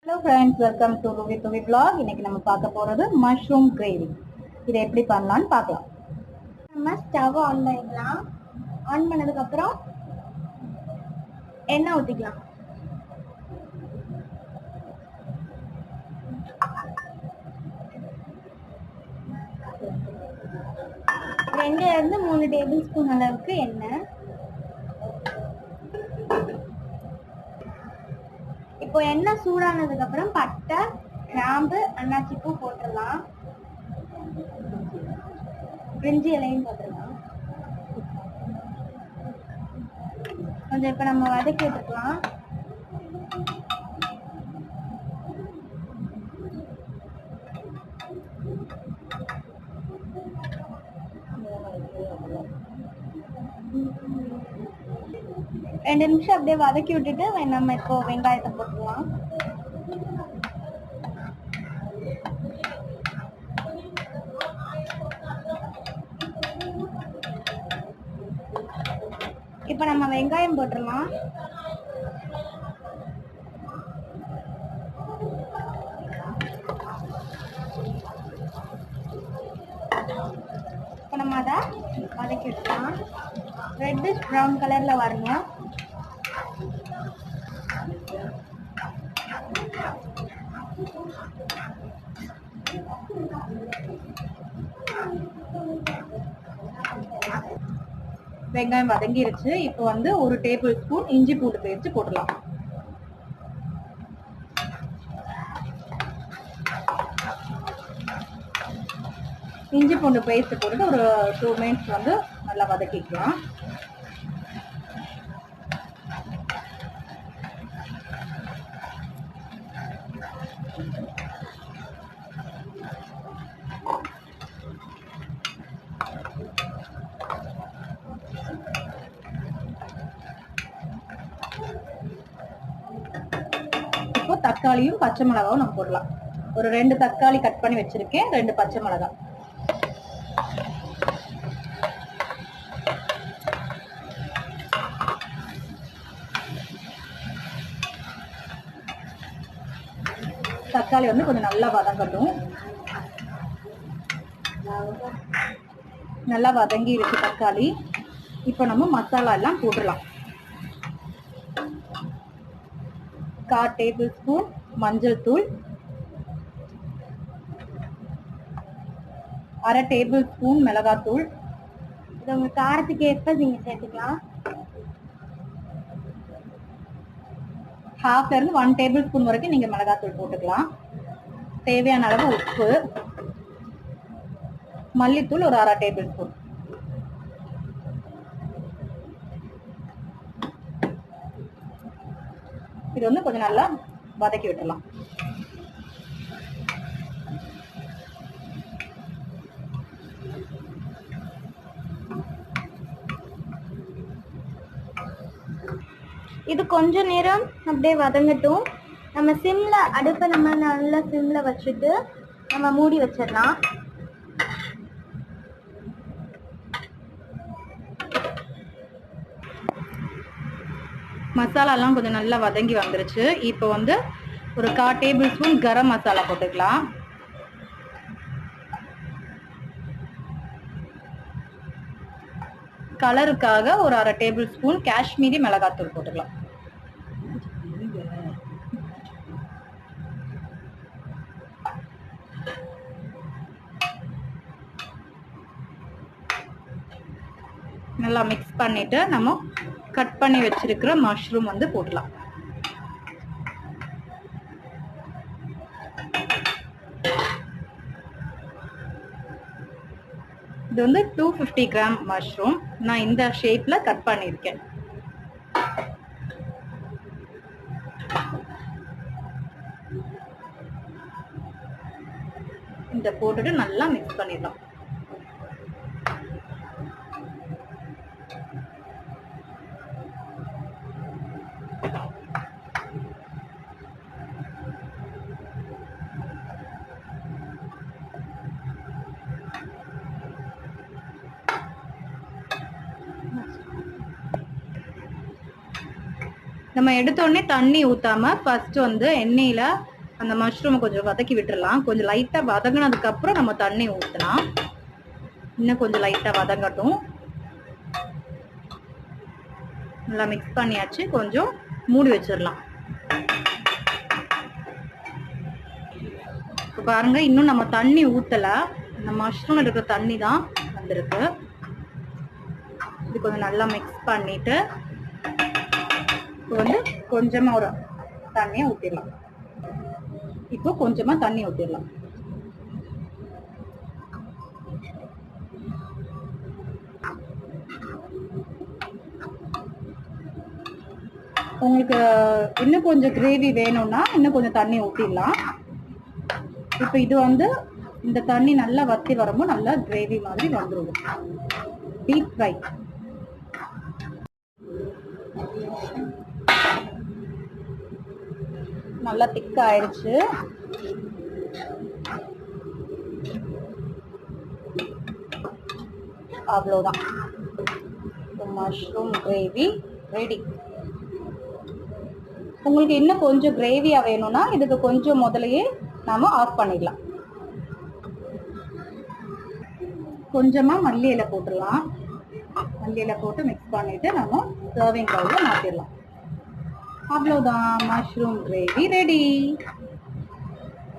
Hello friends, welcome to Ruby Tuvi vlog. இன்னைக்கு நம்ம பார்க்க போறது மஷ்ரூம் கிரேவி. இதை எப்படி பண்ணலாம்னு பார்க்கலாம். நம்ம ஸ்டவ் ஆன் பண்ணிக்கலாம். ஆன் பண்ணதுக்கு அப்புறம் எண்ணெய் ஊத்திக்கலாம். ரெண்டுல இருந்து 3 டேபிள் ஸ்பூன் அளவுக்கு எண்ணெய். இப்போ எண்ணெய் சூடானதுக்கு அப்புறம் பட்டை, கிராம்பு, அன்னாச்சி பூ போட்டுடலாம். பிரிஞ்சி இலையும் போட்டுடலாம். கொஞ்சம் இப்ப நம்ம வதக்கி விட்டுக்கலாம். ரெண்டு நிமிஷம் அப்படியே வதக்கி விட்டுட்டு நம்ம இப்போ வெங்காயத்தை போட்டுக்கலாம். இப்ப நம்ம வெங்காயம் போட்டுடலாம். இப்ப நம்ம அதை வதக்கி விட்டுக்கலாம். ரெட்டிஷ் ப்ரௌன் கலர்ல வரணும். வெங்காயம் வதங்கிருச்சு. இப்போ வந்து 1 டேபிள் ஸ்பூன் இஞ்சி பூண்டு பேஸ்ட் போடலாம். இஞ்சி பூண்டு பேஸ்ட் போட்டுட்டு ஒரு 2 மினிட்ஸ் வந்து நல்லா வதக்கிக்கலாம். இப்போ தக்காளியும் பச்சை மிளகாவும் நம்ம போடலாம். ஒரு 2 தக்காளி கட் பண்ணி வச்சிருக்கேன், 2 பச்சை மிளகாய். தக்காளி வந்து கொஞ்சம் நல்லா வதங்கட்டும். நல்லா வதங்கி இருக்கு தக்காளி. இப்போ நம்ம மசாலா எல்லாம் போடலாம். 1/4 டேபிள் ஸ்பூன் மஞ்சள் தூள், 1/2 டேபிள் ஸ்பூன் மிளகாத்தூள். இது உங்க காரத்துக்கு ஏற்ப நீங்க சேர்த்துக்கலாம். 1/2 இருந்து 1 டேபிள் ஸ்பூன் வரைக்கும் நீங்க மிளகாத்தூள் போட்டுக்கலாம். தேவையான அளவு உப்பு, மல்லித்தூள் ஒரு 1/2 டேபிள் ஸ்பூன். இது வந்து கொஞ்சம் நல்லா வதக்கி விட்டுலாம். இது கொஞ்ச நேரம் அப்படியே வதங்கட்டும். நம்ம அடுப்பை நம்ம நல்லா சிம்ல வச்சுட்டு நம்ம மூடி வச்சிடலாம். மசாலா எல்லாம் கொஞ்சம் நல்லா வதங்கி வந்துருச்சு. இப்போ வந்து ஒரு 1/4 டேபிள் ஸ்பூன் கரம் மசாலா போட்டுக்கலாம். கலருக்காக ஒரு 1/2 டேபிள் ஸ்பூன் காஷ்மீரி மிளகாத்தூள் போட்டுக்கலாம். நல்லா மிக்ஸ் பண்ணிட்டு நம்ம கட் பண்ணி வச்சிருக்கிற மஷ்ரூம் வந்து போடலாம். இது வந்து 250 கிராம் மஷ்ரூம் நான் இந்த ஷேப்ல கட் பண்ணியிருக்கேன். இத போட்டுட்டு நல்லா மிக்ஸ் பண்ணிடலாம். நம்ம எடுத்த உடனே தண்ணி ஊத்தாம ஃபர்ஸ்ட் வந்து எண்ணெயில அந்த மஷ்ரூமை கொஞ்சம் வதக்கி விட்டுறலாம். கொஞ்சம் லைட்டா வதங்கினதுக்கு அப்புறம் நம்ம தண்ணி ஊற்றலாம். இன்னும் கொஞ்சம் லைட்டா வதங்கட்டும். நல்லா மிக்ஸ் பண்ணியாச்சு. கொஞ்சம் மூடி வச்சிடலாம். இப்போ பாருங்க, இன்னும் நம்ம தண்ணி ஊற்றல. இந்த மஷ்ரூம் இருக்கிற தண்ணி தான் வந்திருக்கு. இது கொஞ்சம் நல்லா மிக்ஸ் பண்ணிட்டு இப்போ வந்து கொஞ்சமா ஒரு தண்ணியை ஊற்றிடலாம். இப்போ கொஞ்சமா தண்ணி ஊற்றிடலாம். உங்களுக்கு இன்னும் கொஞ்சம் கிரேவி வேணும்னா இன்னும் கொஞ்சம் தண்ணி ஊற்றிடலாம். இப்போ இது வந்து இந்த தண்ணி நல்லா வத்தி வரும்போது நல்லா கிரேவி மாதிரி வந்துடும். Deep fry. நல்லா திக் ஆயிடுச்சு. அவ்வளோதான், மஷ்ரூம் கிரேவி ரெடி. உங்களுக்கு இன்னும் கொஞ்சம் கிரேவியா வேணும்னா இதுக்கு கொஞ்சம் முதலையே நாம ஆஃப் பண்ணிடலாம். கொஞ்சமா மல்லி இலை போட்டுடலாம். மல்லி இலை போட்டு மிக்ஸ் பண்ணிட்டு நம்ம சர்விங் பவுல்ல மாத்திடலாம். அவ்வளவுதான், மஷ்ரூம் கிரேவி ரெடி.